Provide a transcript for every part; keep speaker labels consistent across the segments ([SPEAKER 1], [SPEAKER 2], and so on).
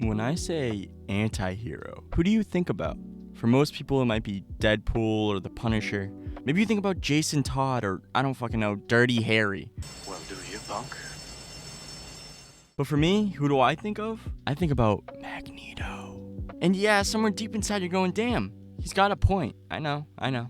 [SPEAKER 1] When I say anti-hero, who do you think about? For most people, it might be Deadpool or the Punisher. Maybe you think about Jason Todd or, I don't fucking know, Dirty Harry.
[SPEAKER 2] Well, do you, punk?
[SPEAKER 1] But for me, who do I think of? I think about Magneto. And yeah, somewhere deep inside you're going, damn, he's got a point. I know.
[SPEAKER 3] Damn!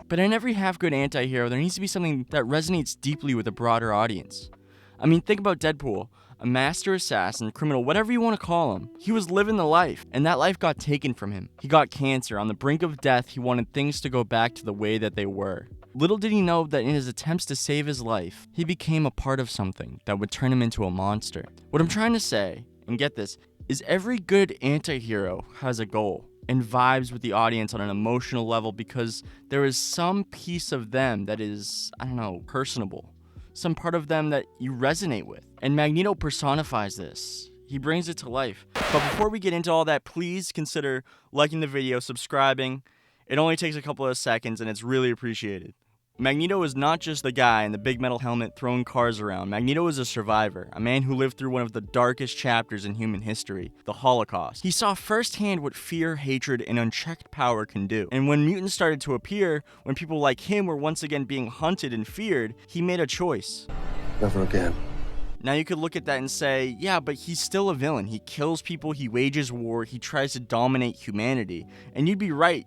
[SPEAKER 1] But in every half-good anti-hero, there needs to be something that resonates deeply with a broader audience. I mean, think about Deadpool. A master assassin, criminal, whatever you want to call him. He was living the life, and that life got taken from him. He got cancer. On the brink of death, he wanted things to go back to the way that they were. Little did he know that in his attempts to save his life, he became a part of something that would turn him into a monster. What I'm trying to say, and get this, is every good anti-hero has a goal and vibes with the audience on an emotional level because there is some piece of them that is, personable. Some part of them that you resonate with. And Magneto personifies this. He brings it to life. But before we get into all that, please consider liking the video, subscribing. It only takes a couple of seconds and it's really appreciated. Magneto is not just the guy in the big metal helmet throwing cars around. Magneto is a survivor, a man who lived through one of the darkest chapters in human history, the Holocaust. He saw firsthand what fear, hatred, and unchecked power can do. And when mutants started to appear, when people like him were once again being hunted and feared, he made a choice.
[SPEAKER 2] Never again.
[SPEAKER 1] Now you could look at that and say, yeah, but he's still a villain. He kills people, he wages war, he tries to dominate humanity. And you'd be right,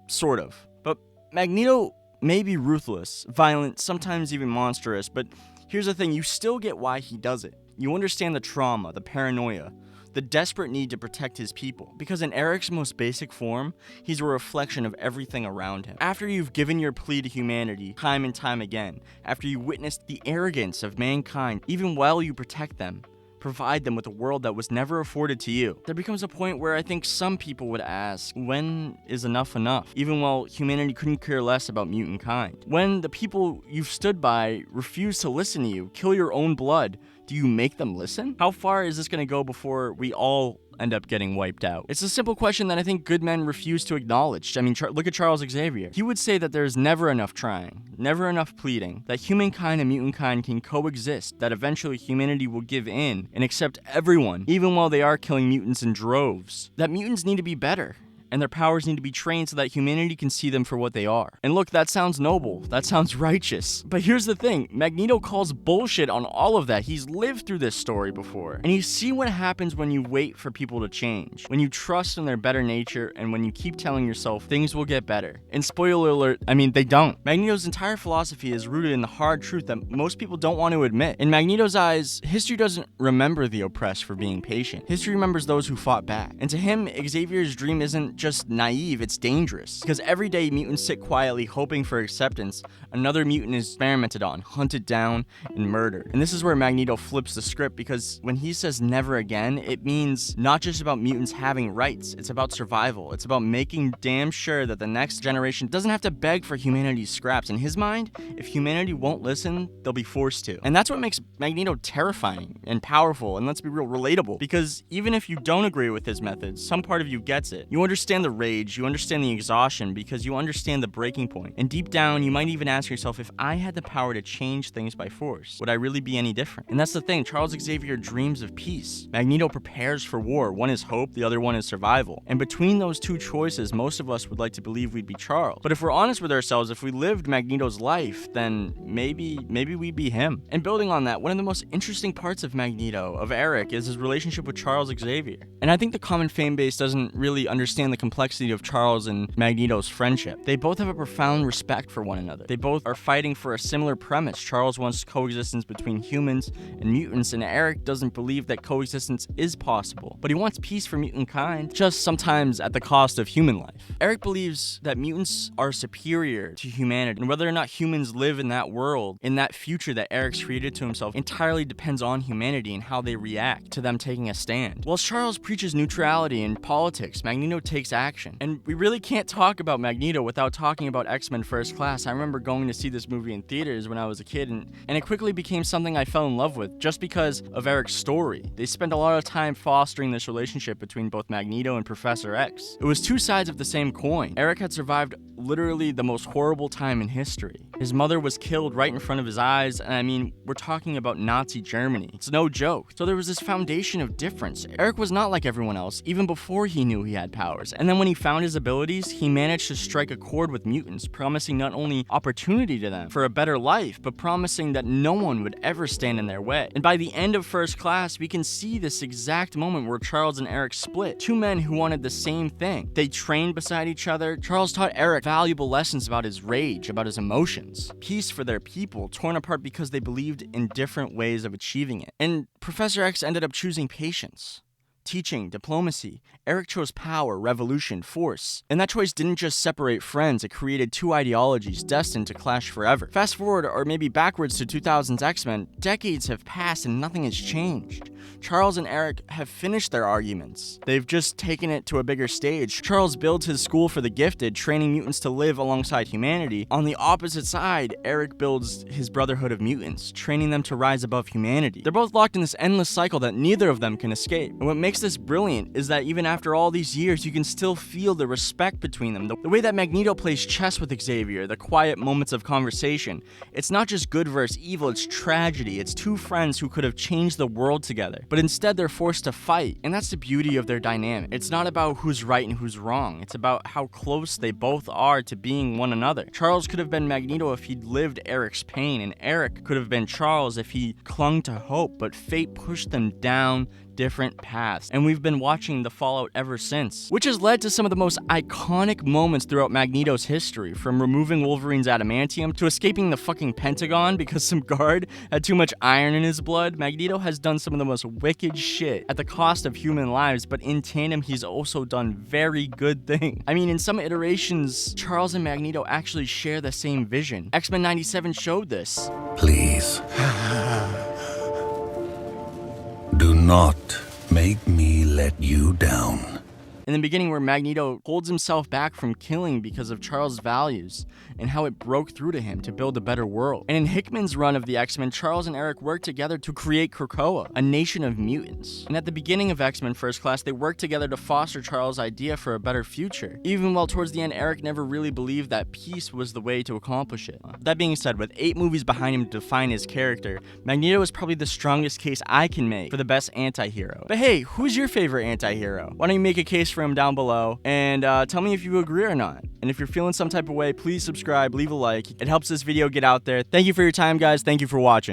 [SPEAKER 1] sort of. But Magneto may be ruthless, violent, sometimes even monstrous, but here's the thing, you still get why he does it. You understand the trauma, the paranoia, the desperate need to protect his people. Because in Eric's most basic form, he's a reflection of everything around him. After you've given your plea to humanity time and time again, after you witnessed the arrogance of mankind, even while you protect them, provide them with a world that was never afforded to you, there becomes a point where I think some people would ask, when is enough enough? Even while humanity couldn't care less about mutant kind. When the people you've stood by refuse to listen to you, kill your own blood, do you make them listen? How far is this going to go before we all end up getting wiped out? It's a simple question that I think good men refuse to acknowledge. Look at Charles Xavier. He would say that there's never enough trying, never enough pleading, that humankind and mutant kind can coexist, that eventually humanity will give in and accept everyone, even while they are killing mutants in droves. That mutants need to be better, and their powers need to be trained so that humanity can see them for what they are. And look, that sounds noble, that sounds righteous. But here's the thing, Magneto calls bullshit on all of that. He's lived through this story before. And you see what happens when you wait for people to change, when you trust in their better nature, and when you keep telling yourself things will get better. And spoiler alert, they don't. Magneto's entire philosophy is rooted in the hard truth that most people don't want to admit. In Magneto's eyes, history doesn't remember the oppressed for being patient. History remembers those who fought back. And to him, Xavier's dream isn't just naive, it's dangerous. Because every day mutants sit quietly hoping for acceptance, another mutant is experimented on, hunted down, and murdered. And this is where Magneto flips the script, because when he says never again, it means not just about mutants having rights, it's about survival. It's about making damn sure that the next generation doesn't have to beg for humanity's scraps. In his mind, if humanity won't listen, they'll be forced to. And that's what makes Magneto terrifying and powerful, and let's be real, relatable. Because even if you don't agree with his methods, some part of you gets it. You understand the rage, you understand the exhaustion, because you understand the breaking point. And deep down, you might even ask yourself, if I had the power to change things by force, would I really be any different? And that's the thing, Charles Xavier dreams of peace. Magneto prepares for war. One is hope, the other one is survival. And between those two choices, most of us would like to believe we'd be Charles. But if we're honest with ourselves, if we lived Magneto's life, then maybe we'd be him. And building on that, one of the most interesting parts of Magneto, of Eric, is his relationship with Charles Xavier. And I think the common fan base doesn't really understand the complexity of Charles and Magneto's friendship. They both have a profound respect for one another. They both are fighting for a similar premise. Charles wants coexistence between humans and mutants, and Eric doesn't believe that coexistence is possible. But he wants peace for mutant kind, just sometimes at the cost of human life. Eric believes that mutants are superior to humanity, and whether or not humans live in that world, in that future that Eric's created to himself, entirely depends on humanity and how they react to them taking a stand. While Charles preaches neutrality in politics, Magneto takes takes action. And we really can't talk about Magneto without talking about X-Men First Class. I remember going to see this movie in theaters when I was a kid, and it quickly became something I fell in love with just because of Eric's story. They spent a lot of time fostering this relationship between both Magneto and Professor X. It was two sides of the same coin. Eric had survived literally the most horrible time in history. His mother was killed right in front of his eyes, and I mean, we're talking about Nazi Germany. It's no joke. So there was this foundation of difference. Eric was not like everyone else, even before he knew he had powers. And then when he found his abilities, he managed to strike a chord with mutants, promising not only opportunity to them for a better life, but promising that no one would ever stand in their way. And by the end of First Class, we can see this exact moment where Charles and Eric split. Two men who wanted the same thing. They trained beside each other. Charles taught Eric valuable lessons about his rage, about his emotions. Peace for their people, torn apart because they believed in different ways of achieving it. And Professor X ended up choosing patience. Teaching, diplomacy. Eric chose power, revolution, force. And that choice didn't just separate friends, it created two ideologies destined to clash forever. Fast forward, or maybe backwards to 2000's X-Men, decades have passed and nothing has changed. Charles and Eric have finished their arguments. They've just taken it to a bigger stage. Charles builds his school for the gifted, training mutants to live alongside humanity. On the opposite side, Eric builds his Brotherhood of Mutants, training them to rise above humanity. They're both locked in this endless cycle that neither of them can escape. And what makes this brilliant is that even after all these years, you can still feel the respect between them. The way that Magneto plays chess with Xavier, the quiet moments of conversation. It's not just good versus evil, it's tragedy. It's two friends who could have changed the world together, but instead they're forced to fight. And that's the beauty of their dynamic. It's not about who's right and who's wrong. It's about how close they both are to being one another. Charles could have been Magneto if he'd lived Eric's pain, and Eric could have been Charles if he clung to hope, but fate pushed them down different paths, and we've been watching the fallout ever since, which has led to some of the most iconic moments throughout Magneto's history, from removing Wolverine's adamantium to escaping the fucking Pentagon because some guard had too much iron in his blood. Magneto has done some of the most wicked shit at the cost of human lives, but in tandem, he's also done very good things. I mean, in some iterations, Charles and Magneto actually share the same vision. X-Men 97 showed this.
[SPEAKER 3] Please. Do not make me let you down.
[SPEAKER 1] In the beginning, where Magneto holds himself back from killing because of Charles' values and how it broke through to him to build a better world. And in Hickman's run of the X-Men, Charles and Eric worked together to create Krakoa, a nation of mutants. And at the beginning of X-Men First Class, they worked together to foster Charles' idea for a better future. Even while towards the end, Eric never really believed that peace was the way to accomplish it. That being said, with 8 movies behind him to define his character, Magneto is probably the strongest case I can make for the best anti-hero. But hey, who's your favorite anti-hero? Why don't you make a case for him down below and tell me if you agree or not. And if you're feeling some type of way, please subscribe, leave a like. It helps this video get out there. Thank you for your time, guys. Thank you for watching.